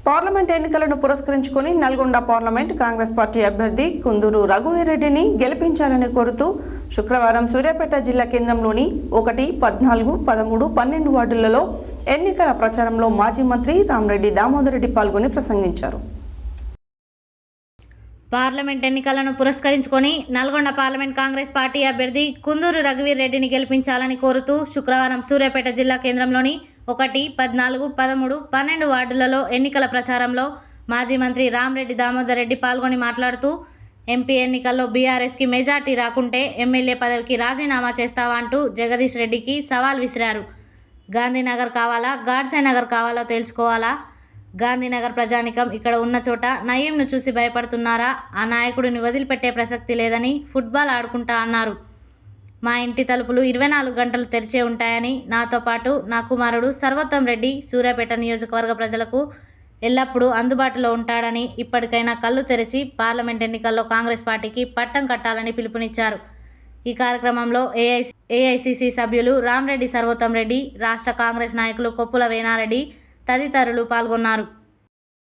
Parliament ఎన్నికలను పురస్కరించుకొని Nalgonda parliament Congress party అభ్యర్థి కుందూరు రఘువీరెడ్డిని గెలిపించాలని కోరుతూ శుక్రవారం సూర్యాపేట జిల్లా కేంద్రంలోని 1, 14, 13, 12 వార్డులలో ఎన్నికల ప్రచారంలో మాజీ మంత్రి రామరెడ్డి దామోదర్ రెడ్డి పాల్గొని ప్రసంగించారు. పార్లమెంట్ ఎన్నికలను పురస్కరించుకొని నల్గొండ పార్లమెంట్ కాంగ్రెస్ పార్టీ అభ్యర్థి కుందూరు రఘువీరెడ్డిని గెలిపించాలని కోరుతూ శుక్రవారం సూర్యాపేట జిల్లా కేంద్రంలోని 1, 14, 13, 12 వార్డులలో ఎన్నికల ప్రచారంలో మాజీ మంత్రి రామరెడ్డి దామోదర్ రెడ్డి పాల్గొని మాట్లాడుతూ ఎంపీ ఎన్నికల్లో బీఆర్ఎస్కి మెజార్టీ రాకుంటే ఎమ్మెల్యే పదవికి రాజీనామా చేస్తావా అంటూ జగదీష్ రెడ్డికి సవాల్ విసిరారు. గాంధీనగర్ కావాలా, గాడ్సే నగర్ కావాలో తేల్చుకోవాలా? గాంధీనగర్ ప్రజానికం ఇక్కడ ఉన్న చోట నయీంను చూసి భయపడుతున్నారా? ఆ నాయకుడిని వదిలిపెట్టే ప్రసక్తి లేదని ఫుట్బాల్ ఆడుకుంటా అన్నారు. మా ఇంటి తలుపులు 24 గంటలు తెరిచే ఉంటాయని, నాతో పాటు నా కుమారుడు సర్వోత్తం రెడ్డి సూర్యాపేట నియోజకవర్గ ప్రజలకు ఎల్లప్పుడూ అందుబాటులో ఉంటాడని, ఇప్పటికైనా కళ్ళు తెరిచి పార్లమెంట్ ఎన్నికల్లో కాంగ్రెస్ పార్టీకి పట్టం కట్టాలని పిలుపునిచ్చారు. ఈ కార్యక్రమంలో ఏఐసిసి సభ్యులు రామరెడ్డి సర్వోత్తం రెడ్డి, రాష్ట్ర కాంగ్రెస్ నాయకులు కొప్పుల వేనారెడ్డి తదితరులు పాల్గొన్నారు.